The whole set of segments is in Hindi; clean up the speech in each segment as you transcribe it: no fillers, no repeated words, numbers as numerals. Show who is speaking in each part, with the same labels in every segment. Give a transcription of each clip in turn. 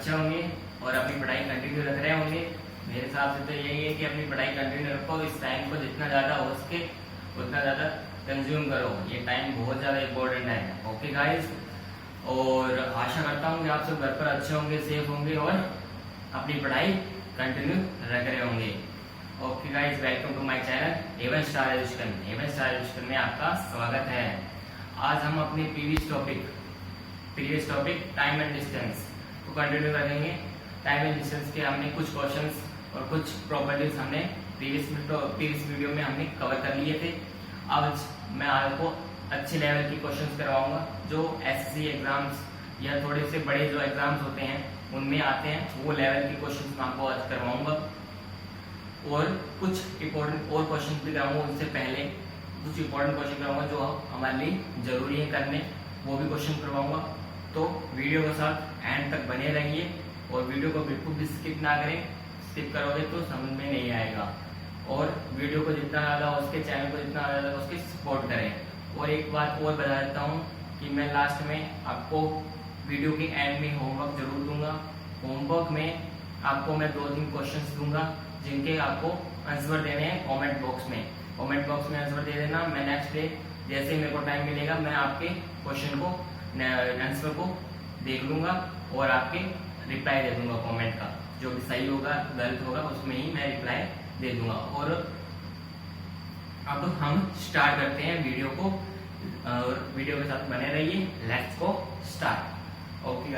Speaker 1: अच्छे होंगे और अपनी पढ़ाई कंटिन्यू रख रहे होंगे। मेरे हिसाब से तो यही है कि अपनी पढ़ाई कंटिन्यू रखो, इस टाइम को जितना ज़्यादा हो सके उतना ज़्यादा कंज्यूम करो, ये टाइम बहुत ज़्यादा इम्पोर्टेंट है। ओके गाइस, और आशा करता हूँ कि आप सब घर पर अच्छे होंगे, सेफ होंगे और अपनी पढ़ाई कंटिन्यू रख रहे होंगे। Okay guys, welcome to my channel Avon star education. Avon star education में आपका स्वागत है। आज हम अपने previous topic time and distance को कंटिन्यू करेंगे। टाइम एंड डिस्टेंस के हमने कुछ क्वेश्चंस और कुछ प्रॉपर्टीज हमने प्रीवियस वीडियो में हमने कवर कर लिए थे। आज मैं आपको अच्छे लेवल की क्वेश्चंस करवाऊंगा जो एसएससी एग्जाम्स या थोड़े से बड़े जो एग्जाम्स होते हैं उनमें आते हैं, वो लेवल के क्वेश्चंस मैं आपको आज करवाऊंगा। और कुछ इंपॉर्टेंट और क्वेश्चन भी कराऊंगा, उससे पहले कुछ इंपॉर्टेंट क्वेश्चन कराऊंगा जो हमारे लिए जरूरी है करने, वो भी क्वेश्चन करवाऊंगा। तो वीडियो के साथ एंड तक बने रहिए और वीडियो को बिल्कुल भी स्किप ना करें। स्किप करोगे तो समझ में नहीं आएगा। और वीडियो को जितना ज़्यादा हो उसके चैनल को जितना ज़्यादा हो उसके सपोर्ट करें। और एक बात और बता देता हूँ कि मैं लास्ट में आपको वीडियो के एंड में होमवर्क जरूर दूंगा। होमवर्क में आपको मैं 2-3 क्वेश्चंस दूंगा जिनके आपको आंसर देने हैं कमेंट बॉक्स में। कमेंट बॉक्स में आंसर दे देना। मैं नेक्स्ट डे जैसे मेरे को टाइम मिलेगा मैं आपके क्वेश्चन को आंसर को देख लूंगा और आपके रिप्लाई दे दूंगा कमेंट का। जो भी सही होगा गलत होगा उसमें ही मैं रिप्लाई दे दूंगा। और अब हम स्टार्ट करते हैं वीडियो को, और वीडियो के साथ बने रहिए। Let's go start. Okay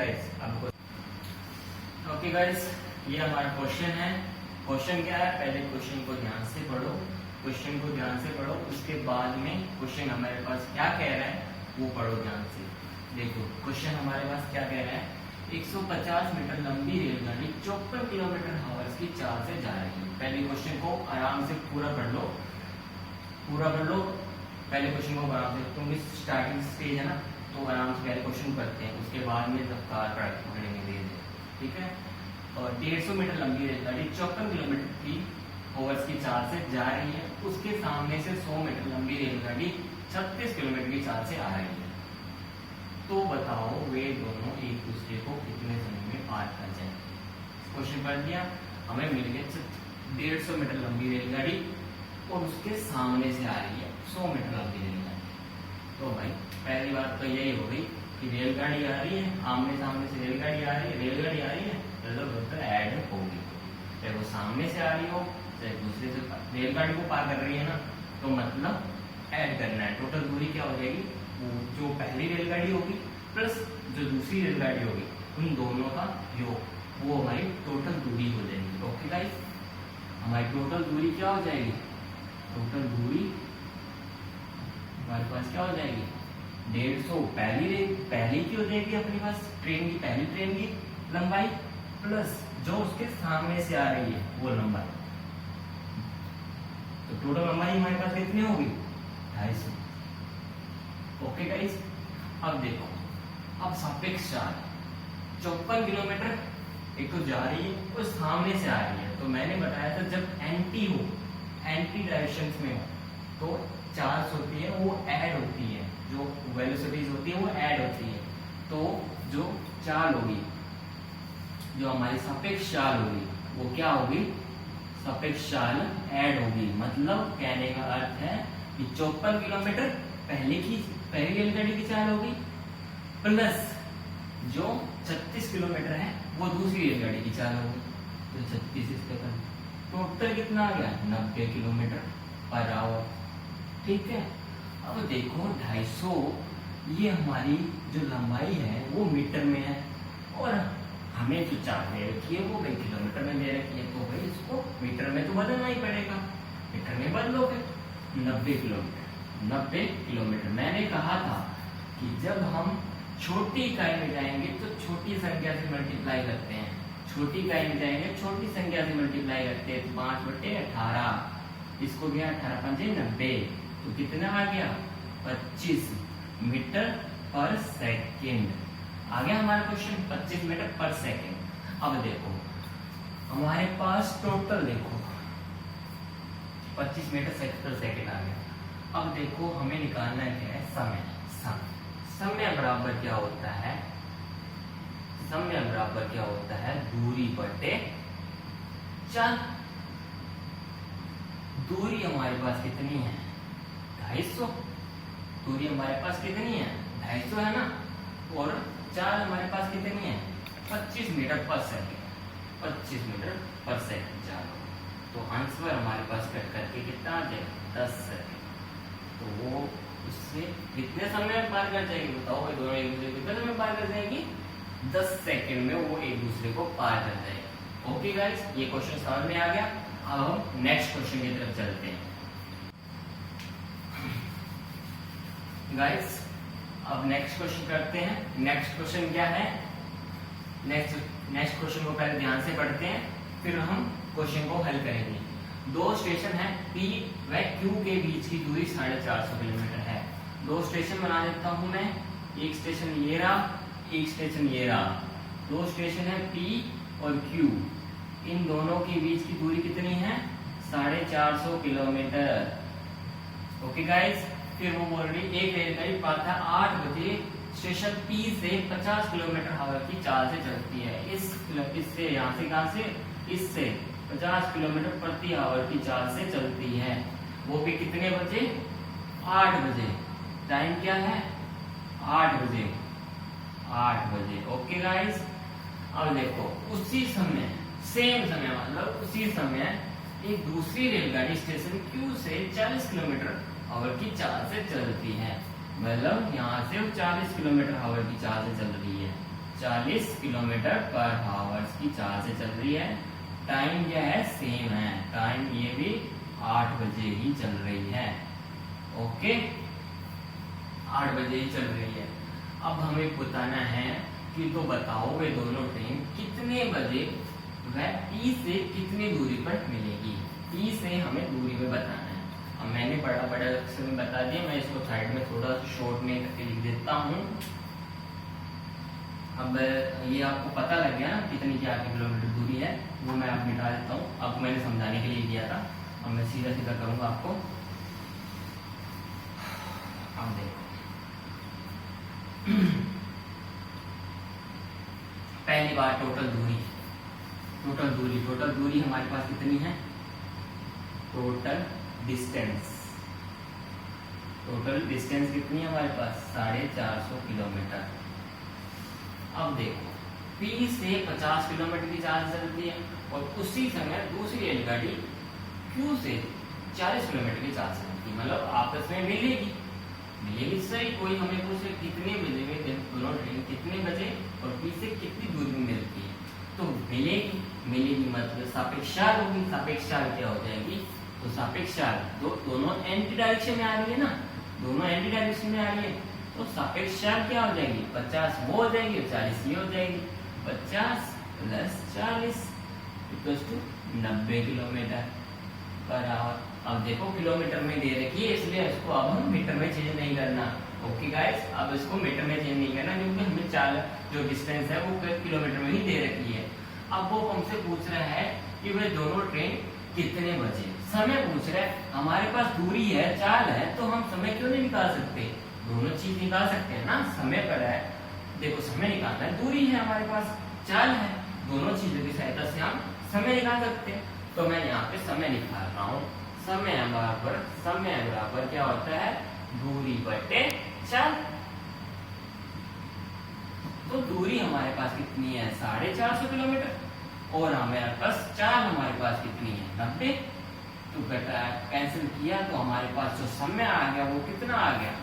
Speaker 1: guys, ये हमारा क्वेश्चन है। क्वेश्चन क्या है, पहले क्वेश्चन को ध्यान से पढ़ो। क्वेश्चन को ध्यान से पढ़ो, उसके बाद में क्वेश्चन हमारे पास क्या कह रहा है वो पढ़ो ध्यान से। देखो क्वेश्चन हमारे पास क्या कह रहा है, 150 मीटर लंबी रेलगाड़ी 54 किलोमीटर आवर्स की चाल से जा रही है। पहले क्वेश्चन को आराम से पूरा पढ़ लो। पहले क्वेश्चन को आराम से, क्योंकि स्टार्टिंग स्टेज है ना, तो आराम से पहले क्वेश्चन पढ़ते हैं, उसके बाद में रफ्तार पढ़ेंगे धीरे-धीरे, ठीक है। और 150 मीटर लंबी रेलगाड़ी 54 किलोमीटर की आवर्स की चाल से जा रही है। उसके सामने से 100 मीटर लंबी रेलगाड़ी 36 किलोमीटर की चाल से आ रही है। तो बताओ वे दोनों एक दूसरे को कितने समय में पार कर जाएंगे। क्वेश्चन पढ़ दिया, हमें मिल गया 150 मीटर लंबी रेलगाड़ी और उसके सामने से आ रही है 100 मीटर लंबी रेलगाड़ी। तो भाई पहली बात तो यही हो गई कि रेलगाड़ी आ रही है, आमने सामने से रेलगाड़ी आ रही है, तो ऐड होगी। चाहे वो सामने से आ रही हो चाहे दूसरे से रेलगाड़ी को पार कर रही है ना, तो मतलब ऐड करना है। टोटल दूरी क्या हो जाएगी, वो जो पहली रेलगाड़ी होगी प्लस जो दूसरी रेलगाड़ी होगी उन दोनों का योग, वो हमारी टोटल दूरी हो जाएगी। ओके गाइस, हमारी टोटल दूरी क्या हो जाएगी, टोटल दूरी हमारे पास क्या हो जाएगी 150। पहली की हो जाएगी अपने पास पहली ट्रेन की लंबाई प्लस जो उसके सामने से आ रही है वो लंबाई, तो टोटल लंबाई हमारे पास कितनी होगी 250। ओके गाइस, अब देखो, अब सापेक्ष चाल 54 किलोमीटर एक तो जा रही है और सामने से आ रही है। तो मैंने बताया था जब एंटी डायरेक्शन में हो तो चार्ज होती है वो ऐड होती है, जो वेलोसिटीज होती है वो ऐड होती है। तो जो चाल होगी, जो हमारी सापेक्ष चाल होगी वो क्या होगी, सापेक्ष चाल ऐड होगी। मतलब कहने का अर्थ है कि 54 किलोमीटर पहली रेलगाड़ी की चाल होगी प्लस जो 36 किलोमीटर है वो दूसरी रेलगाड़ी की चाल होगी। तो 36 इसके टोटल कितना आ गया 90 किलोमीटर पर आवर, ठीक है। अब देखो 250 ये हमारी जो लंबाई है वो मीटर में है और हमें जो चाल दे रखी है वो भाई किलोमीटर में दे रखी है। तो भाई इसको मीटर में तो बदलना ही पड़ेगा, मीटर में बदलोगे 90 किलोमीटर। मैंने कहा था कि जब हम छोटी इकाई में जाएंगे तो छोटी संख्या से मल्टीप्लाई करते हैं, छोटी इकाई में जाएंगे छोटी संख्या से मल्टीप्लाई करते हैं। 5/18 इसको गया 18×5 90, तो कितना आ गया 25 मीटर पर सेकेंड। आ गया हमारा क्वेश्चन 25 मीटर पर सेकेंड। अब देखो हमारे पास टोटल देखो 25 मीटर पर सेकेंड आ गया। अब देखो हमें निकालना क्या है समय। समय बराबर क्या होता है, समय बराबर क्या होता है, दूरी बटे चाल। दूरी हमारे पास कितनी है, 250। दूरी हमारे पास कितनी है, 250 है ना, और चाल हमारे पास कितनी है, 25 मीटर पर सेकंड। 25 मीटर पर सेकंड चाल। तो आंसर हमारे पास कट करके कितना आ जाएगा, 10 सेकंड। तो वो उससे कितने समय में पार कर जाएगी, बताओ भाई, दोनों एक दूसरे को कितने समय पार कर जाएगी, 10 सेकंड में वो एक दूसरे को पार कर जाएगी। ओके गाइस, ये क्वेश्चन समझ में आ गया। अब हम नेक्स्ट क्वेश्चन की तरफ चलते हैं गाइस। अब नेक्स्ट क्वेश्चन करते हैं। नेक्स्ट क्वेश्चन क्या है, नेक्स्ट क्वेश्चन को पहले ध्यान से पढ़ते हैं, फिर हम क्वेश्चन को हल करेंगे। दो स्टेशन है P व Q के बीच की दूरी 450 किलोमीटर है। दो स्टेशन बना देता हूं मैं, एक स्टेशन ये रहा, एक स्टेशन ये रहा। दो स्टेशन है P और Q, इन दोनों के बीच की दूरी कितनी है, 450 किलोमीटर। ओके गाइस, फिर वो बोल रही एक रेलगाड़ी प्रातः 8 बजे स्टेशन P से 50 किलोमीटर आवर की चाल से चलती है। इससे यहाँ से कहाँ से, इससे 50 किलोमीटर प्रति आवर की चाल से चलती है। वो भी कितने बजे, 8 बजे। टाइम क्या है, 8 बजे। 8 बजे। ओके गाइस, अब देखो उसी समय, सेम समय मतलब उसी समय एक दूसरी रेलगाड़ी स्टेशन Q से 40 किलोमीटर आवर की चाल से चलती है। मतलब यहाँ से 40 किलोमीटर आवर की चाल से चल रही है, 40 किलोमीटर पर आवर की चाल से चल रही है। टाइम क्या है, सेम है। टाइम ये भी 8 बजे ही चल रही है। ओके, 8 बजे ही चल रही है। अब हमें बताना है कि तो बताओ वे दोनों ट्रेन कितने बजे वह P से कितनी दूरी पर मिलेगी। P से हमें दूरी में बताना है। अब मैंने बड़ा अक्षर में बता दिया, मैं इसको साइड में थोड़ा शॉर्ट में करके लिख देता हूँ। अब ये आपको पता लग गया ना कितनी क्या किलोमीटर दूरी है, वो मैं आप मिटा देता हूँ। आपको मैंने समझाने के लिए किया था, अब मैं सीधा सीधा करूंगा आपको। अब देखो पहली बार टोटल दूरी हमारे पास कितनी है, टोटल डिस्टेंस कितनी है हमारे पास, 450 किलोमीटर। अब देखो P से 50 किलोमीटर की चाल चलती है और उसी समय दूसरी रेलगाड़ी Q से 40 किलोमीटर की चाल चलती है। मतलब आपस में मिलेगी सही। कोई हमें पूछे कितने बजे में दोनों ट्रेन कितने बजे और P से कितनी दूरी में मिलती है, तो मिलेगी मतलब सापेक्ष चाल होगी। सापेक्ष चाल क्या हो जाएगी, तो सापेक्ष चाल दोनों एंटी डायरेक्शन में आ रही है ना, दोनों एंटी डायरेक्शन में आ रही है, तो सापेक्ष चाल क्या हो जाएगी, 50 वो हो जाएगी और 40 ये हो जाएगी। 50 + 40 = 90 किलोमीटर पर आवर। अब देखो किलोमीटर में दे रखी है, इसलिए इसको अब हम मीटर में चेंज नहीं करना। ओके गाइस, अब इसको मीटर में चेंज नहीं करना, क्योंकि हमें चाल जो डिस्टेंस है वो किलोमीटर में ही दे रखी है। अब वो हमसे पूछ रहा है कि वे दोनों ट्रेन कितने बजे, समय पूछ रहा है। हमारे पास दूरी है, चाल है, तो हम समय क्यों नहीं निकाल सकते, दोनों चीज निकाल सकते हैं ना। समय पर है, देखो समय निकालना है, दूरी है हमारे पास, चाल है, दोनों चीजों की सहायता से हम समय निकाल सकते हैं। तो मैं यहाँ पे समय निकाल रहा हूँ। समय बराबर क्या होता है, दूरी बटे चाल। तो दूरी हमारे पास कितनी है, 450 किलोमीटर, और हमारे पास चाल हमारे पास कितनी है, 90। तो कैंसिल किया तो हमारे पास जो समय आ गया वो कितना आ गया,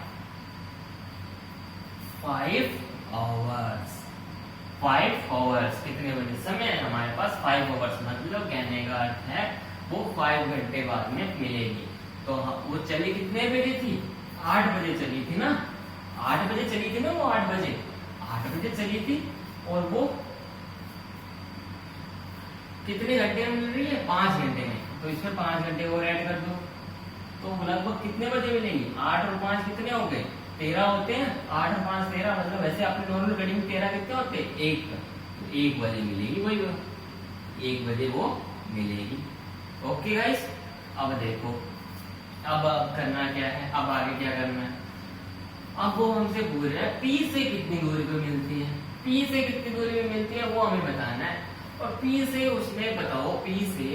Speaker 1: 5 आवर्स। 5 आवर्स कितने बजे समय है हमारे पास, 5 आवर्स। मतलब कहने का अर्थ है वो 5 घंटे बाद में मिलेगी। तो वो चली कितने बजे थी, 8 बजे चली थी ना, 8 बजे चली थी ना, वो 8 बजे चली थी। और वो कितने घंटे में मिल रही है, 5 घंटे में। तो इसमें 5 घंटे और ऐड कर दो, तो लगभग कितने बजे मिलेंगी, 8 और 5 कितने हो गए, 13 होते हैं। 8 और 5 13, मतलब वैसे आपने नॉर्मल घड़ी में 13 कितने होते हैं, 1। तो 1 बजे मिलेगी, वही 1 बजे वो मिलेगी। ओके गाइस, अब देखो अब करना क्या है, अब आगे क्या करना है। अब वो हमसे पूछ रहा है P से कितनी दूरी पर मिलती है। P से कितनी दूरी में मिलती है वो हमें बताना है। और P से उसने बताओ, P से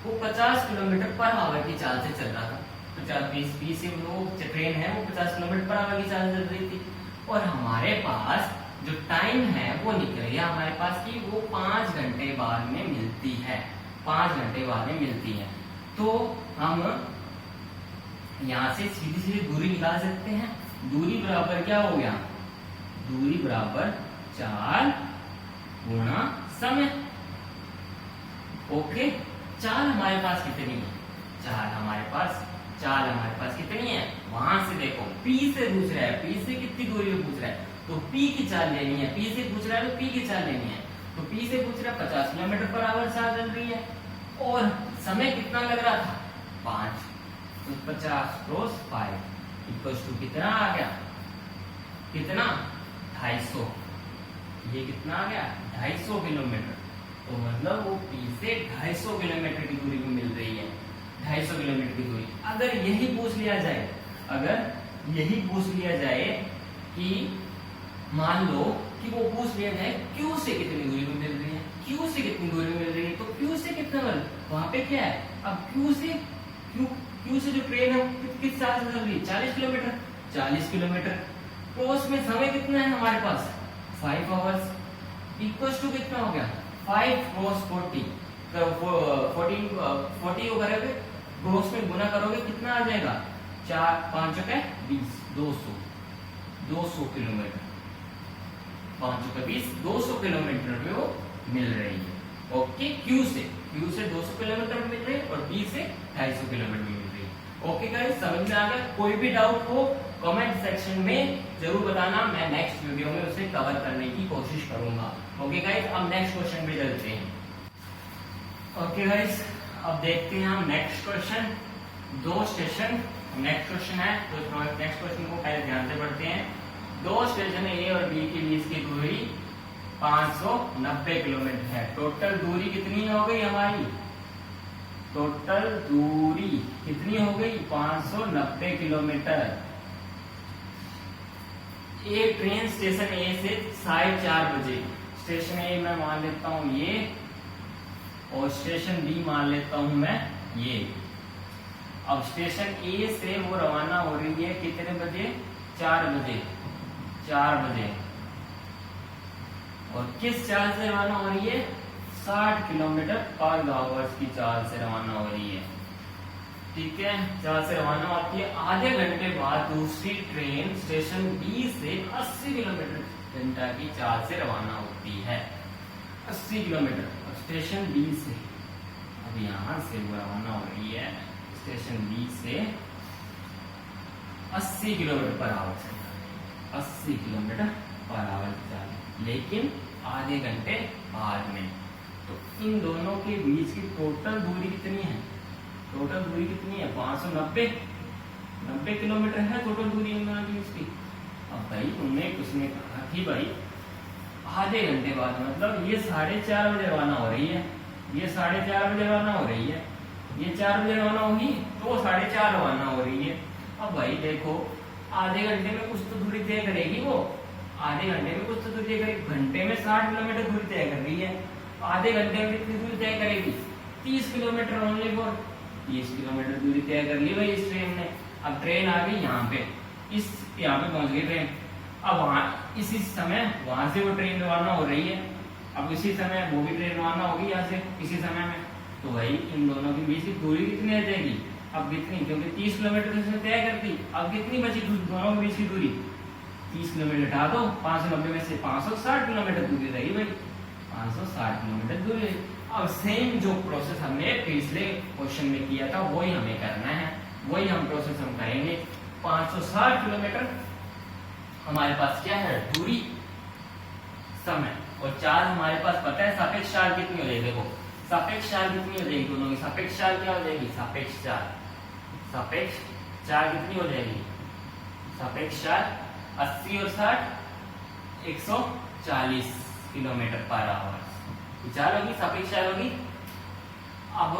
Speaker 1: वो 50 किलोमीटर पर आवर की चाल से चल रहा था। 50 P से वो ट्रेन है वो 50 किलोमीटर पर आवर की चाल से चल रही थी। और हमारे पास जो टाइम है वो निकल गया हमारे पास कि वो 5 घंटे बाद में मिलती है, 5 घंटे बाद में मिलती है। तो हम यहाँ से सीधी सीधी दूरी निकाल सकते हैं। दूरी बराबर क्या हो गया, दूरी बराबर 4 गुणा समय। ओके, चाल हमारे पास कितनी है, चाल हमारे पास कितनी है, वहां से देखो P से पूछ रहा है, P से कितनी दूरी में पूछ रहा है, तो P की चाल लेनी है। P से पूछ रहा है तो P की चाल लेनी है। तो P से पूछ रहा है 50 किलोमीटर पर आवर चाल चल रही है और समय कितना लग रहा था, 5। तो 50 क्रॉस 5 इक्वल्स टू कितना आ गया, कितना 250। ये कितना आ गया 250 किलोमीटर। तो मतलब वो P से 250 किलोमीटर की दूरी में मिल रही है, 250 किलोमीटर की दूरी। अगर यही पूछ लिया जाए कि मान लो कि वो पूछ लिया जाए Q से कितनी दूरी में मिल रही है, Q से कितनी दूरी में मिल रही है, तो Q से कितना मिल, वहां पे क्या है, अब Q से जो ट्रेन है किस चाल से चल रही है, 40 किलोमीटर, 40 किलोमीटर। क्रॉस में समय कितना है हमारे पास, 5 आवर्स इक्वल्स टू कितना हो गया, 5 क्रॉस 40 40 को करोगे क्रॉस में गुना करोगे कितना आ जाएगा, 4 5 20 200 किलोमीटर, 5 20 200 किलोमीटर पे वो मिल रही है। ओके, Q से 200 किलोमीटर मिल रही है और B से 250 किलोमीटर मिल रही है। ओके गाइस, समझ में आ गया। कोई भी डाउट हो कमेंट सेक्शन में जरूर बताना, मैं नेक्स्ट वीडियो में उसे कवर करने की कोशिश करूंगा। ओके गाइस, अब नेक्स्ट क्वेश्चन पे चलते हैं। ओके गाइस, अब देखते हैं हम next question. 2 station next question है, तो नेक्स्ट क्वेश्चन को पहले ध्यान से पढ़ते हैं। 2 स्टेशन A और B के बीच की दूरी 590 किलोमीटर है। टोटल दूरी कितनी हो गई हमारी, टोटल दूरी कितनी हो गई 590 किलोमीटर। एक ट्रेन स्टेशन A से 4:30 बजे, स्टेशन A मैं मान लेता हूं ये, और स्टेशन B मान लेता हूं मैं ये। अब स्टेशन A से वो रवाना हो रही है कितने बजे, 4 बजे, और किस चाल से रवाना हो रही है, 60 किलोमीटर पर आवर की चाल से रवाना हो रही है। ठीक है, चाल से रवाना होती है। आधे घंटे बाद दूसरी ट्रेन स्टेशन B से 80 किलोमीटर घंटा की चाल से रवाना होती है। 80 किलोमीटर स्टेशन B से, अब यहां से वो रवाना हो रही है स्टेशन B से 80 किलोमीटर पर आवर से, 80 किलोमीटर पर आवर की चाल, लेकिन आधे घंटे बाद में। तो इन दोनों के बीच की टोटल दूरी कितनी है, टोटल दूरी कितनी है 590 किलोमीटर है टोटल दूरी इन दोनों के बीच की। अब भाई तुमने कुछ ने कहा कि भाई आधे घंटे बाद, मतलब ये 4:30 बजे रवाना हो रही है, ये 4:30 बजे रवाना हो रही है, ये 4 बजे रवाना होगी तो 4:30 रवाना हो रही है। अब भाई देखो आधे घंटे में कुछ तो दूरी तय करेगी वो, आधे घंटे में कुछ तो दूरी तय करेगी। घंटे में 60 किलोमीटर दूरी तय कर रही है, आधे घंटे में कितनी दूरी तय करेगी, 30 किलोमीटर ओनली फॉर 30 किलोमीटर दूरी तय कर ली भाई इस ट्रेन ने। अब ट्रेन आ गई यहाँ पे, यहाँ पे पहुंच गई ट्रेन। अब वहां इसी समय वहां से वो ट्रेन रवाना हो रही है, अब इसी समय वो भी ट्रेन रवाना होगी यहाँ से इसी समय में। तो भाई इन दोनों के बीच की दूरी कितनी आ जाएगी, अब कितनी, क्योंकि 30 किलोमीटर से तय करती, अब कितनी बची दोनों के बीच की दूरी, 30 किलोमीटर हटा दो, 590 में से 560 किलोमीटर दूरी रही भाई, 560 किलोमीटर दूरी। अब सेम जो प्रोसेस हमने पिछले क्वेश्चन में किया था वही हमें करना है, वही हम प्रोसेस हम करेंगे। 560 किलोमीटर हमारे पास क्या है, दूरी, समय, और चाल हमारे पास पता है सापेक्ष चाल कितनी हो जाएगी। देखो सापेक्ष चाल कितनी हो जाएगी, दोनों की सापेक्ष चाल क्या हो जाएगी, सापेक्ष चाल कितनी हो जाएगी, सापेक्ष चाल 80 और 60 140 किलोमीटर पर आवर चाल होगी, सापेक्ष चाल होगी। अब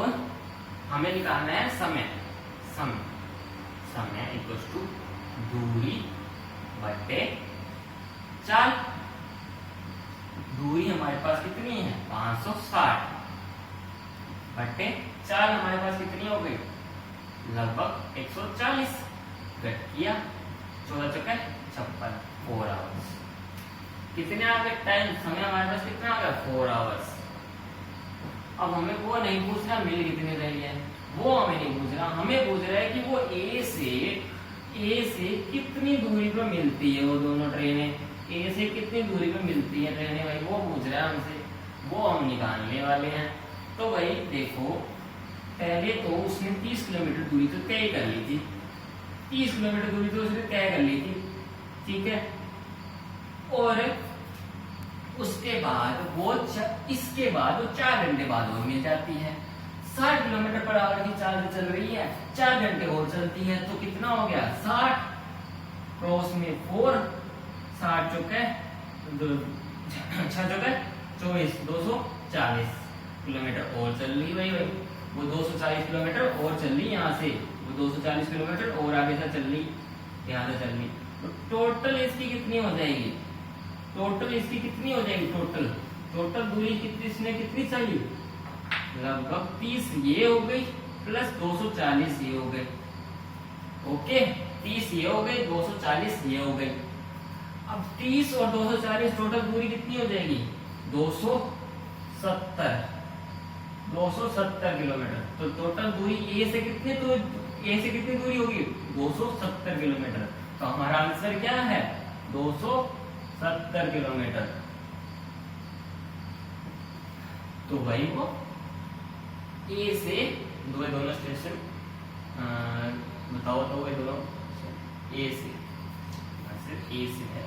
Speaker 1: हमें निकालना है समय, समय इक्वल्स टू दूरी बटे चाल। दूरी हमारे पास कितनी है 560 बटे चाल हमारे पास कितनी हो गई लगभग 140 घट किया 14 चौके 56 4 आवर्स। कितने आ गए टाइम समय हमारे पास कितना आ गया 4 आवर्स। अब हमें वो नहीं पूछना मिल कितनी रही है, वो हमें नहीं पूछ रहा, हमें पूछ रहा है कि वो ए से कितनी दूरी पर मिलती है वो दोनों ट्रेनें, ए से कितनी दूरी पर मिलती है ट्रेनें भाई वो पूछ रहा है हमसे, वो हम निकालने वाले हैं। तो भाई देखो पहले तो उसने 30 किलोमीटर दूरी तो तय कर ली थी, 30 किलोमीटर दूरी तो उसने तय कर ली थी, ठीक है। और उसके बाद वो इसके बाद वो 4 घंटे बाद और मिल जाती है। 60 किलोमीटर पर आवर की चाल चल रही है, 4 घंटे और चलती है तो कितना हो गया 60 क्रॉस में 4 60 चौके 6 चौके 24 240 किलोमीटर और चल रही भाई वो 240 किलोमीटर और चल रही यहाँ से, वो 240 किलोमीटर और आगे से चल रही, यहाँ से चल रही। तो टोटल इसकी कितनी हो जाएगी, टोटल इसकी कितनी हो जाएगी, टोटल दूरी कितनी इसने कितनी चाहिए लगभग 30 ये हो गई प्लस 240 ये हो गई। ओके 30 ये हो गई 240 ये हो गई। अब 30 और 240 टोटल दूरी कितनी हो जाएगी 270 किलोमीटर। तो टोटल दूरी ए से कितनी दूरी होगी 270 किलोमीटर। तो हमारा आंसर क्या है 270 किलोमीटर। तो भाई वो ए से दोनों स्टेशन बताओ तो भाई दोनों ए से सिर्फ ए से है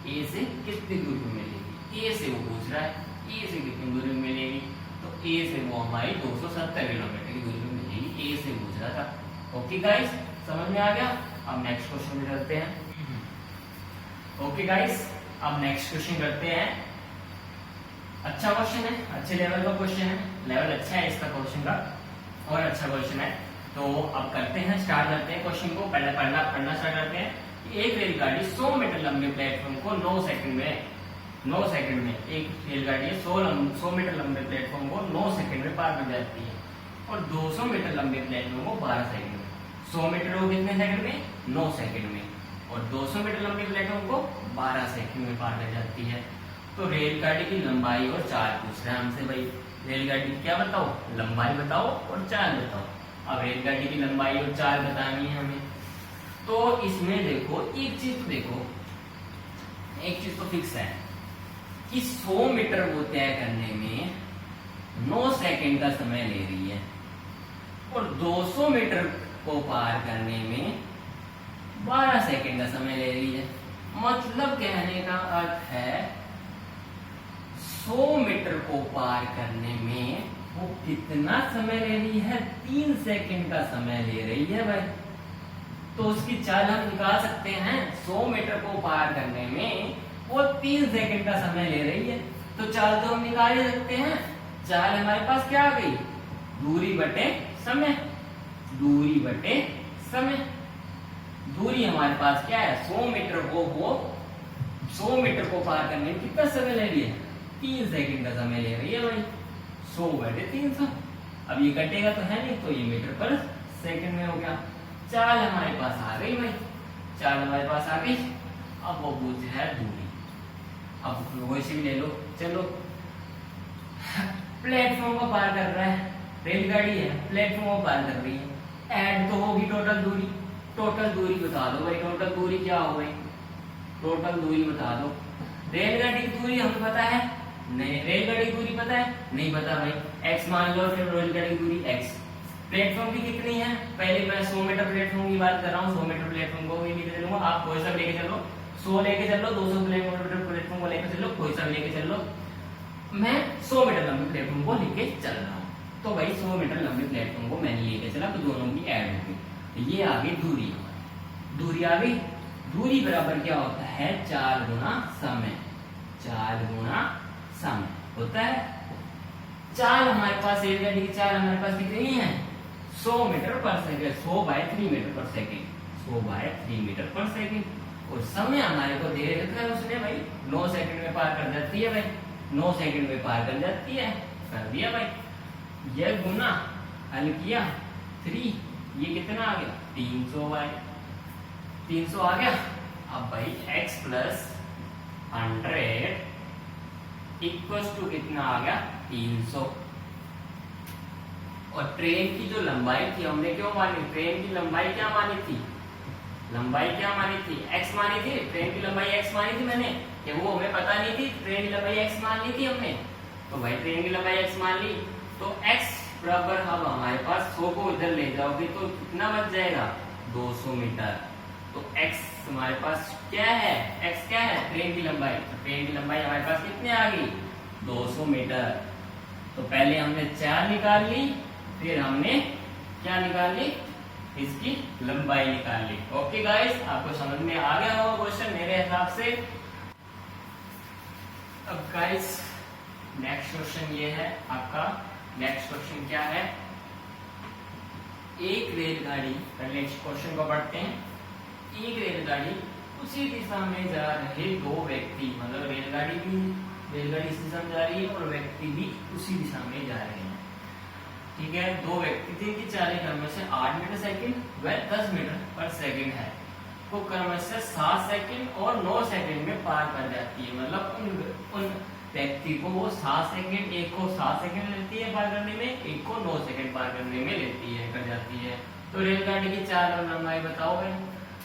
Speaker 1: ए से कितनी दूरी में मिलेगी, ए से वो पूछ रहा है ए से कितनी दूरी में मिलेगी। तो ए से वो हमारी 270 किलोमीटर की दूरी में मिलेगी, ए से पूछ रहा था। ओके गाइस समझ में आ गया। अब नेक्स्ट क्वेश्चन में करते हैं। ओके गाइस अब नेक्स्ट क्वेश्चन करते हैं। अच्छा क्वेश्चन है, अच्छे लेवल का क्वेश्चन है, लेवल अच्छा है इसका क्वेश्चन का और अच्छा क्वेश्चन है। तो अब करते हैं स्टार्ट करते हैं क्वेश्चन को, पहले पढ़ना स्टार्ट करते हैं। एक रेलगाड़ी 100 मीटर लंबे प्लेटफॉर्म को 9 सेकंड में एक रेलगाड़ी 100 मीटर लंबे प्लेटफॉर्म को 9 सेकंड में पार कर जाती है और 200 मीटर लंबे प्लेटफॉर्म को 12 सेकंड में। 100 मीटर को कितने सेकंड में 9 सेकंड में और 200 मीटर लंबे प्लेटफॉर्म को 12 सेकंड में पार कर जाती है। तो रेलगाड़ी की लंबाई और चाल पूछ रहे हैं हमसे भाई, रेलगाड़ी की क्या बताओ लंबाई बताओ और चाल बताओ। अब रेलगाड़ी की लंबाई और चाल बतानी है हमें। तो इसमें देखो एक चीज तो फिक्स है कि 100 मीटर वो तय करने में 9 सेकंड का समय ले रही है और 200 मीटर को पार करने में 12 सेकंड का समय ले रही है। मतलब कहने का अर्थ है 100 मीटर को पार करने में वो कितना समय ले रही है 3 सेकंड का समय ले रही है भाई। तो उसकी चाल हम निकाल सकते हैं, 100 मीटर को पार करने में वो 3 सेकंड का समय ले रही है। तो चाल तो हम निकाल ही सकते हैं। चाल हमारे पास क्या आ गई दूरी बटे समय, दूरी हमारे पास क्या है 100 मीटर को पार करने में कितना समय ले रही है 3 सेकंड का समय ले रही है भाई। 100 बटे 300, अब ये कटेगा तो है नहीं, तो ये मीटर पर सेकंड में हो गया। चाल हमारे पास आ गई भाई, चाल हमारे पास आ गई। अब वो पूछ है दूरी, अब वैसे भी ले लो। चलो प्लेटफॉर्म को पार कर रहा है, रेलगाड़ी है प्लेटफॉर्म को पार कर रही है, ऐड तो होगी टोटल दूरी बता दो भाई। टोटल दूरी क्या हो गई, टोटल दूरी बता दो। रेलगाड़ी की दूरी हमें पता है नहीं, रेलगाड़ी की दूरी पता है नहीं पता भाई, x मान लो, फिर रेलगाड़ी की दूरी x। प्लेटफॉर्म की कितनी है, पहले मैं 100 मीटर प्लेटफॉर्म की बात कर रहा हूँ, 100 मीटर प्लेटफॉर्म को भी लेके चलूंगा, आप कोई सा लेके चलो, 100 लेके चलो, 200 मीटर प्लेटफॉर्म को लेके चलो, कोई सा लेके चलो, मैं 100 मीटर लंबे प्लेटफॉर्म को लेके चल रहा हूँ। तो भाई 100 मीटर लंबे प्लेटफॉर्म को मैंने लेके चला, तो दोनों की ऐड हो गई। तो ये आ गई दूरी आ गई। दूरी बराबर क्या होता है 4 गुना समय, 4 गुना समय होता है। चाल हमारे पास रेलगाड़ी की चाल हमारे पास कितनी है 100 मीटर पर सेकंड, 100 बाय 3 मीटर पर सेकंड, 100 बाय 3 मीटर पर सेकंड। और समय हमारे को दे रखा है उसने भाई 9 सेकंड में पार कर जाती है भाई, 9 सेकंड में पार कर जाती है, कर दिया भाई। यह गुना हल किया 3, ये कितना आ गया 300 भाई, 300 आ गया। अब भाई x प्लस 100 इक्वल्स टू कितना आ गया 300। और ट्रेन की जो लंबाई थी हमने क्यों मानी, ट्रेन की लंबाई क्या मानी थी, लंबाई क्या मानी थी x मानी थी, ट्रेन की लंबाई x मानी थी मैंने, कि वो हमें पता नहीं थी, ट्रेन की लंबाई x मान ली थी हमने। तो भाई ट्रेन की लंबाई x मान ली, तो x बराबर अब हमारे पास 100 को इधर ले जाओगे तो कितना बच जाएगा 200 मीटर। तो x हमारे पास क्या है, x क्या है ट्रेन की लंबाई, तो ट्रेन की लंबाई हमारे पास कितनी आ गई 200 मीटर। तो पहले हमने 4 निकाल ली, फिर हमने क्या निकाल ली, इसकी लंबाई निकाल ली। ओके गाइस, आपको समझ में आ गया होगा क्वेश्चन मेरे हिसाब से। अब गाइस नेक्स्ट क्वेश्चन ये है आपका, नेक्स्ट क्वेश्चन क्या है, एक रेलगाड़ी, पहले इस क्वेश्चन को पढ़ते हैं। एक रेलगाड़ी उसी दिशा में जा रहे दो व्यक्ति, मतलब रेलगाड़ी इस दिशा में जा रही है और व्यक्ति भी उसी दिशा में जा रहे हैं, ठीक है। दो व्यक्ति जिनकी चालीस क्रम से 8 मीटर सेकंड व 10 मीटर पर सेकंड है, को क्रम से 7 सेकंड और 9 सेकंड में पार कर जाती है। मतलब उन व्यक्ति को वो 7 सेकंड, एक को 7 सेकंड लेती है पार करने में, एक को 9 सेकंड पार करने में लेती है, कर जाती है। तो रेलगाड़ी की चाल और लंबाई बताओ भाई।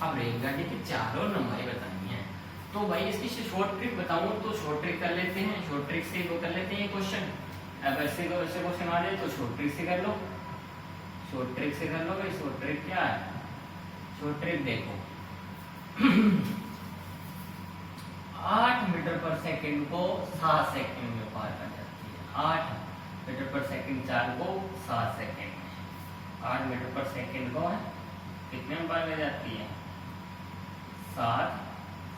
Speaker 1: अब रेलगाड़ी की चाल और लंबाई बतानी है, तो भाई इसकी शॉर्ट ट्रिक बताऊं तो शॉर्ट ट्रिक कर लेते हैं, शॉर्ट ट्रिक से वो कर लेते हैं क्वेश्चन। अब ऐसे क्वेश्चन आ जाए तो शॉर्ट ट्रिक से कर लो, शॉर्ट ट्रिक से कर लो भाई। शॉर्ट ट्रिक क्या है, शॉर्ट ट्रिक देखो 8 मीटर पर सेकंड को 7 सेकंड में पार कर जाती है। 8 मीटर पर सेकंड चाल को 7 सेकंड में, 8 मीटर पर सेकंड को कितने में पार कर जाती है 7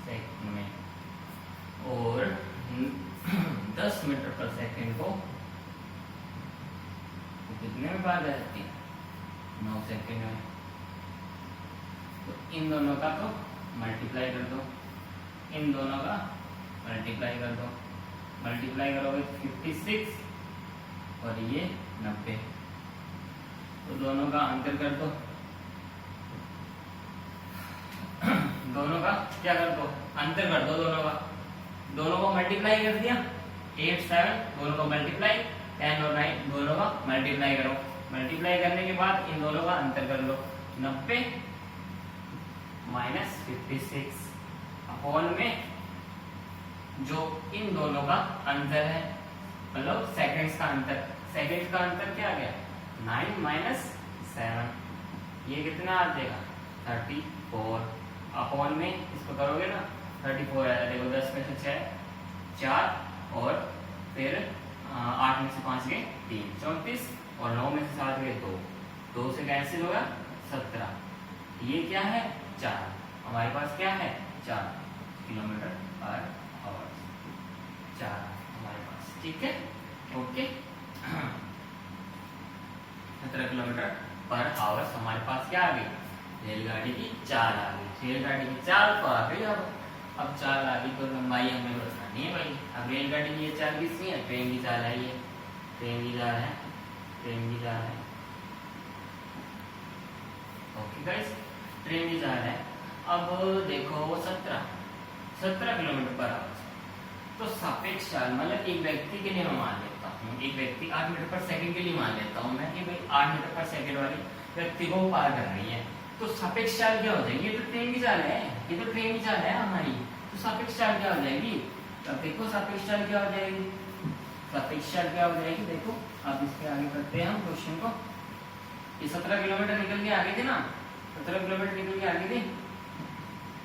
Speaker 1: सेकंड में। और 10 मीटर पर सेकंड को कितने में पार कर जाती है 9 सेकंड में। तो इन दोनों का तो मल्टीप्लाई कर दो, इन दोनों का मल्टीप्लाई कर दो, मल्टीप्लाई करोगे 56 और ये 90, तो दोनों का अंतर कर दो, दोनों का क्या कर दो अंतर कर दो, दोनों को मल्टीप्लाई कर दिया 8 7, दोनों को मल्टीप्लाई 10 और 9, दोनों का मल्टीप्लाई करो, मल्टीप्लाई करने के बाद इन दोनों का अंतर कर लो, 90 माइनस 56 अपॉन में जो इन दोनों का अंतर है, मतलब सेकंड्स का अंतर, सेकंड्स का अंतर क्या आ गया 9 माइनस 7, ये कितना आ जाएगा 34 अपॉन में इसको करोगे ना 34 आएगा, देखो 10 में से 6 4 और फिर 8 में से 5 गए 3 34 और 9 में से 7 गए 2, 2 से कैंसिल होगा 17, ये क्या है 4, हमारे पास क्या है 4 किलोमीटर पर आवर, 4 हमारे पास, ठीक है ओके। 17 किलोमीटर पर आवर हमारे पास क्या आ गई रेलगाड़ी की चाल आ गई, रेलगाड़ी की चाल तो आ गई। अब चाल आ गई तो लंबाई हमें बतानी है भाई। अब रेलगाड़ी की ये चाल किसकी है, ट्रेन की चाल है, ये ट्रेन की चाल है, ट्रेन की चाल है, ओके गाइस ट्रेन की चाल है। अब देखो 17 किलोमीटर पर आवर, तो सापेक्ष चाल मतलब एक व्यक्ति के लिए मैं मान लेता हूँ, एक व्यक्ति 8 मीटर पर सेकंड के लिए मान लेता हूँ मैं कि भाई 8 मीटर पर सेकंड वाली व्यक्ति को पार कर रही है, तो सापेक्ष चाल क्या हो जाएगी, ये तो ट्रेन की चाल है, ये तो ट्रेन की चाल है हमारी, तो सापेक्ष चाल क्या हो जाएगी। अब देखो सापेक्ष चाल क्या हो जाएगी, सापेक्ष चाल क्या हो जाएगी, देखो अब इसके आगे करते हैं हम क्वेश्चन को। ये 17 किलोमीटर निकल के आगे थे ना, 17 किलोमीटर निकल के आगे थे,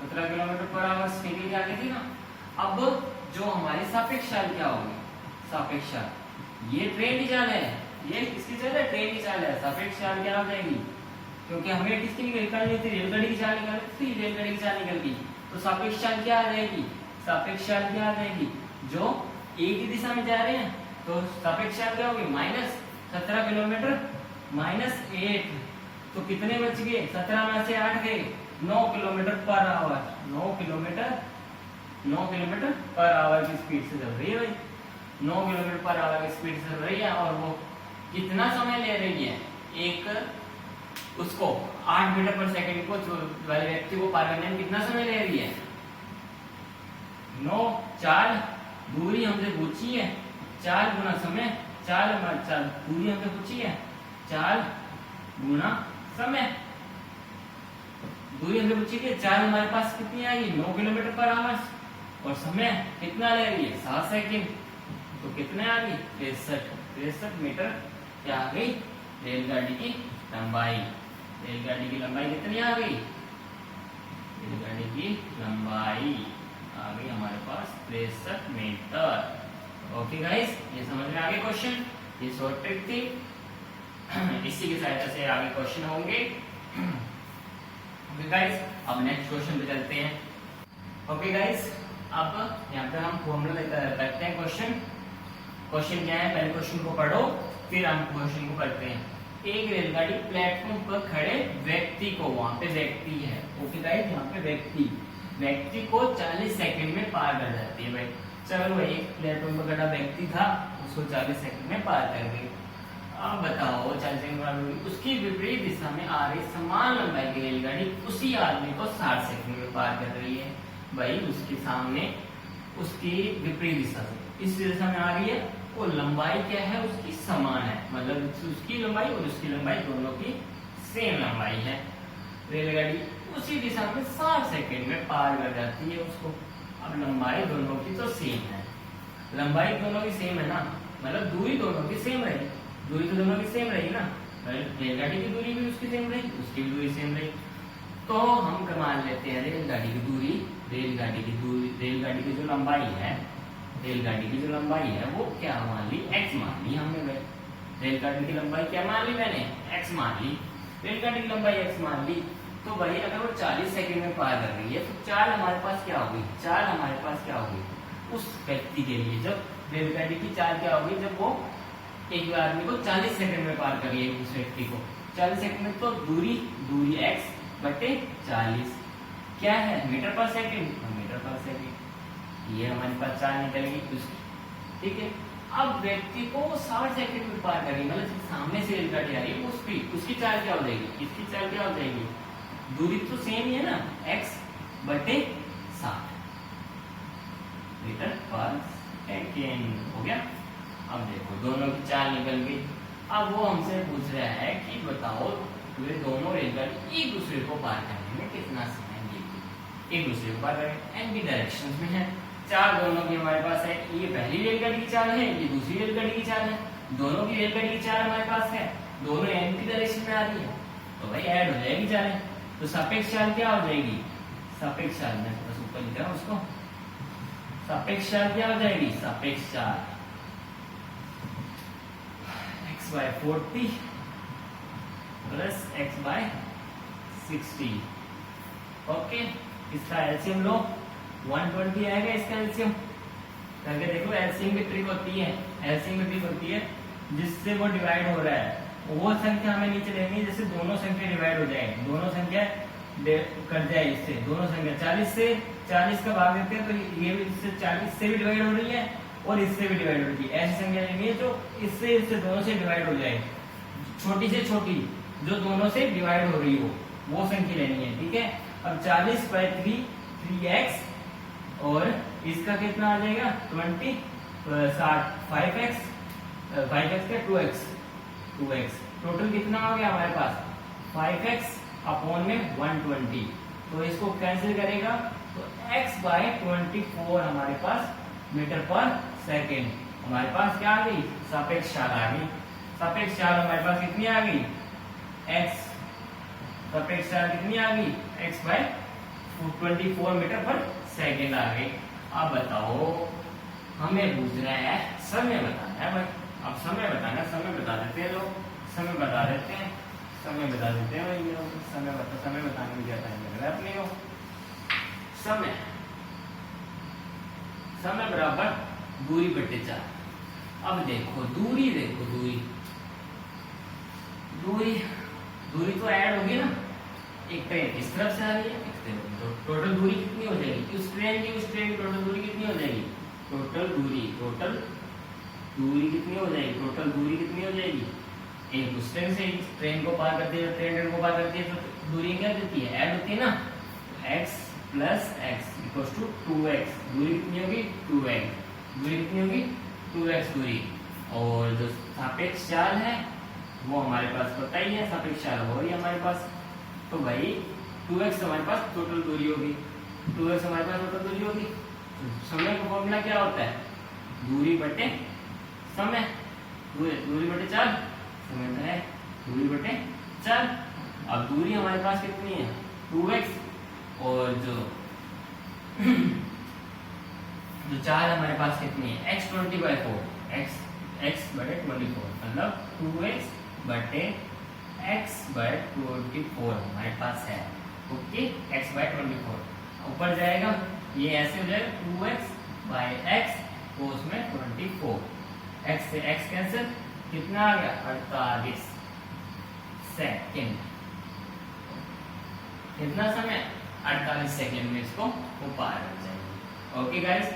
Speaker 1: 17 किलोमीटर पर आवर निकल के आगे थी ना। अब जो हमारी सापेक्ष चाल क्या होगी, सापेक्ष चाल ये ट्रेन की चाल है, ये किसकी चाल है ट्रेन की चाल है, सापेक्ष चाल क्या हो जाएगी, क्योंकि हमें किसकी निकालनी थी रेलगाड़ी की चाल निकालनी थी, रेलगाड़ी की चाल निकल गई, तो सापेक्ष चाल क्या आ जाएगी, सापेक्ष चाल क्या आ जाएगी, जो एक ही दिशा में जा रहे हैं तो सापेक्ष चाल क्या होगी माइनस 17 किलोमीटर माइनस 8, तो कितने बच गए 17 में से 8 गए 9 kilometre per hour, 9 kilometre per hour की स्पीड से चल रही है भाई, 9 किलोमीटर पर आवर की स्पीड से चल रही है। और वो कितना समय ले रही है, एक उसको 8 मीटर पर सेकंड को वाले व्यक्ति को पार करने में कितना समय ले रही है? 9 4 दूरी हमसे पूछी है, 4 गुना समय, 4 दूरी हमसे पूछी है, 4 गुना समय, दूरी हमसे पूछी है 4, हमारे पास कितनी आएगी? 9 किलोमीटर पर आवर, और समय कितना ले रही है? 7 सेकंड। तो कितने आ गई? 63 मीटर क्या आ गई? रेलगाड़ी की लंबाई। रेलगाड़ी की लंबाई कितनी आ गई? रेलगाड़ी की लंबाई आ गई हमारे पास 63 मीटर। ओके गाइस, ये समझ में आ गए क्वेश्चन, ये शॉर्ट ट्रिक थी। इसी की सहायता से आगे क्वेश्चन होंगे। ओके गाइस, अब नेक्स्ट क्वेश्चन पे चलते हैं। ओके गाइस, अब यहाँ पे हम फॉर्मूला करते हैं क्वेश्चन। क्वेश्चन क्या है, पहले क्वेश्चन को पढ़ो फिर हम क्वेश्चन को करते हैं। एक रेलगाड़ी प्लेटफॉर्म पर खड़े व्यक्ति को, वहां पे व्यक्ति है, ओके गाइस, यहाँ पे व्यक्ति को 40 सेकंड में पार कर जाती है भाई। चलो भाई, एक प्लेटफॉर्म पर खड़ा व्यक्ति था, उसको 40 सेकंड में पार कर गई। अब बताओ 40 सेकंड में उसकी विपरीत दिशा में आ रही समान लंबाई की रेलगाड़ी उसी आदमी को 60 सेकंड में पार कर रही है। भाई उसके सामने उसकी विपरीत दिशा से इस दिशा में आ रही है, वो लंबाई क्या है उसकी समान है, मतलब उसकी लंबाई और उसकी लंबाई दोनों की सेम लंबाई है। रेलगाड़ी उसी दिशा में 60 सेकंड में पार कर जाती है उसको। अब लंबाई दोनों की तो सेम है, लंबाई दोनों की सेम है ना, मतलब दूरी दोनों की सेम रही, दूरी तो दोनों की सेम रही ना, रेलगाड़ी की दूरी भी उसकी सेम रही, उसकी भी दूरी सेम रही। तो हम मान लेते हैं रेलगाड़ी की दूरी, रेलगाड़ी की जो लंबाई है, रेलगाड़ी की जो लंबाई है वो क्या मान ली? x मान ली हमने। रेलगाड़ी की लंबाई क्या मान ली मैंने? x मान ली। रेलगाड़ी की लंबाई x मान ली। तो भाई अगर वो 40 सेकंड में पार कर रही है तो चाल हमारे पास क्या होगी? चाल हमारे पास क्या होगी उस व्यक्ति के लिए? जब रेलगाड़ी की चाल क्या होगी, जब वो एक आदमी को 40 सेकंड में पार कर रही है, उस व्यक्ति को 40 सेकंड में, तो दूरी x बटे 40 क्या है? मीटर पर सेकंड, मीटर पर सेकंड। ये हमारे पास चाल निकल गई उसकी, ठीक है। अब व्यक्ति को 60 सेकंड में पार करेगी, मतलब सामने से रेलगाड़ी आ रही है उस स्पीड, उसकी चाल क्या हो जाएगी? इसकी चाल क्या हो जाएगी? दूरी तो सेम ही है ना, x बटे 60 मीटर पर सेकंड हो गया। अब देखो दोनों की चाल निकल गई। अब वो हमसे पूछ रहा है कि बताओ वे दोनों रेलगाड़ी एक दूसरे को पार करने में कितना समय लेगी? एक दूसरे को पार करने एन की डायरेक्शन में है, चाल दोनों की हमारे पास है। ये पहली रेलगाड़ी की चाल है, ये दूसरी रेलगाड़ी की चाल है, दोनों की रेलगाड़ी की चाल हमारे पास है, दोनों एन की डायरेक्शन में आ रही है, तो भाई ऐड हो जाएगी चालें। तो सापेक्ष चाल क्या हो जाएगी? सापेक्ष चाल में बस ऊपर लिखा है उसको, सापेक्ष चाल क्या हो जाएगी? सापेक्ष चाल x by 40 plus x by 60। Okay, इसका एलसीएम लो, 120 आएगा इसका एलसीएम। करके देखो, एलसीएम की ट्रिक होती है, एलसीएम की ट्रिक होती है जिससे वो डिवाइड हो रहा है, वो संख्या हमें नीचे लेनी है जैसे दोनों संख्या डिवाइड हो जाए, दोनों संख्या कट जाए इससे, दोनों संख्या 40 से 40 का भाग देते हैं तो ये भी इससे 40 से भी डिवाइड हो रही है और इससे भी डिवाइड हो रही है। ऐसी संख्या लेनी है जो इससे दोनों से डिवाइड हो जाए, छोटी से छोटी जो दोनों से डिवाइड हो रही हो वो संख्या लेनी है, ठीक है। अब 40 बाई 3x और इसका कितना आ जाएगा 20 60 5x 5x का 2x टोटल कितना हो गया हमारे पास 5x अपॉन में 120। तो इसको कैंसिल करेगा तो x बाय 24 हमारे पास मीटर पर सेकेंड हमारे पास क्या आ गई? सापेक्ष चाल आ गई। सापेक्ष चाल हमारे पास कितनी आ गई? x सापेक्ष चाल कितनी आ गई? x बाय 24 मीटर पर सेकेंड आ गई। अब बताओ हमें पूछ रहा है समय बताना है भाई। अब समय बताना, समय बता देते हैं लोग, समय बता देते हैं, समय बता देते हैं भाई लोग, समय बताने में क्या टाइम लग रहा है अपने को। समय समय बराबर दूरी बटे 4। अब देखो दूरी, देखो दूरी तो ऐड होगी ना, एक ट्रेन इस तरफ से आ रही है, तो टोटल दूरी कितनी हो जाएगी? उस ट्रेन की टोटल दूरी कितनी हो जाएगी? टोटल दूरी कितनी हो जाएगी? टोटल दूरी कितनी हो जाएगी? एक उस ट्रेन से इस ट्रेन को पार करती है, ट्रेन को पार करती है, तो दूरी क्या देती है? ऐड होती है ना, x plus x equals to 2x। दूरी कितनी होगी? 2x। दूरी कितनी होगी? 2x दूरी। और जो सापेक्ष चाल है वो हमारे पास पता ही है, सापेक्ष चाल हो रही है हमारे पास, तो भाई 2x हमारे पास टोटल दूरी होगी, 2x हमारे पास टोटल दूरी होगी। समय का फॉर्मूला क्या होता है? दूरी बटे समय, दूरी बटे चाल, समय तो है दूरी बटे चाल। अब दूरी हमारे पास कितनी है? 2x, और जो चाल हमारे पास कितनी है? x 20/4, x बटे 24, मतलब 2x बटे x/24 हमारे पास है। ओके, x/24 ऊपर जाएगा, ये ऐसे हो जाएगा 2x/x, तो उसमें 24, x से x कैंसिल, कितना आ गया? 48 सेकेंड। कितना समय? 48 सेकेंड में इसको वो पार कर जाएंगे। ओके गाइस,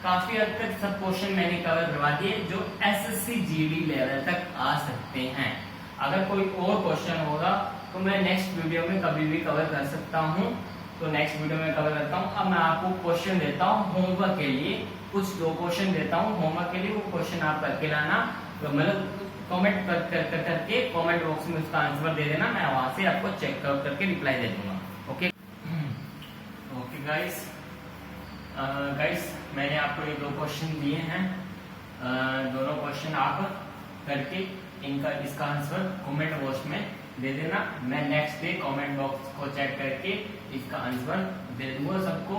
Speaker 1: काफी हद तक सब क्वेश्चन मैंने कवर करवा दिए जो एसएससी जीडी लेवल तक आ सकते हैं। अगर कोई और क्वेश्चन होगा तो मैं नेक्स्ट वीडियो में कभी भी कवर कर सकता हूं, तो नेक्स्ट वीडियो में कवर करता हूं। अब मैं आपको क्वेश्चन देता हूं होमवर्क के लिए, कुछ 2 क्वेश्चन देता हूं होमवर्क के लिए, वो क्वेश्चन आप करके लाना, तो मतलब कमेंट करके कमेंट बॉक्स में उसका आंसर दे देना, मैं वहां से आपको चेक करके रिप्लाई दे दूंगा। ओके गाइस, मैंने आपको ये 2 क्वेश्चन दिए हैं, दोनों क्वेश्चन आप करके इसका आंसर कमेंट बॉक्स में दे देना। मैं नेक्स्ट डे कमेंट बॉक्स को चेक करके इसका आंसर दे दूंगा सबको।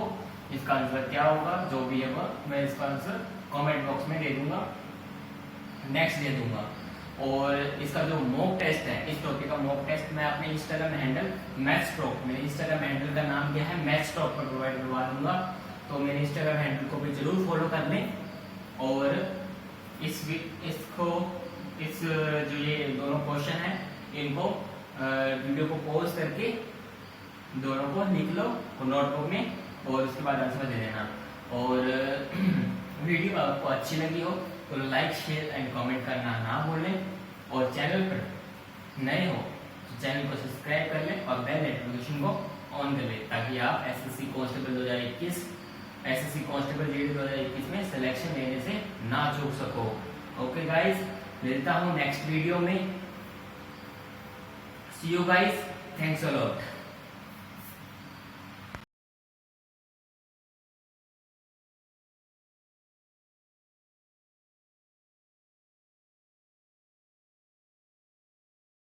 Speaker 1: इसका आंसर क्या होगा, जो भी है वो मैं इसका आंसर कमेंट बॉक्स में दे दूंगा, नेक्स्ट दे दूंगा। और इसका जो मॉक टेस्ट है, इस टॉपिक का मॉक टेस्ट मैं अपने इंस्टाग्राम हैंडल मैथ्सटॉक, मेरे इंस्टाग्राम हैंडल का नाम क्या है, मैथ्सटॉक पर प्रोवाइड करवा दूंगा, तो मेरे इंस्टाग्राम हैंडल को भी जरूर फॉलो कर लें। और इस जो ये दोनों क्वेश्चन है, इनको वीडियो को पॉज करके दोनों को लिख लो नोटबुक में, और उसके बाद आंसर दे देना। और वीडियो आपको अच्छी लगी हो तो लाइक, शेयर एंड कमेंट करना ना भूलें, और चैनल पर नए हो तो चैनल को सब्सक्राइब कर लें और बेल नोटिफिकेशन को ऑन कर लें, ताकि आप SSC constable 2021, SSC constable GD 2021 में सिलेक्शन लेने से ना चूक सको। ओके गाइस, मिलता हूँ नेक्स्ट वीडियो में। See you guys, thanks a lot.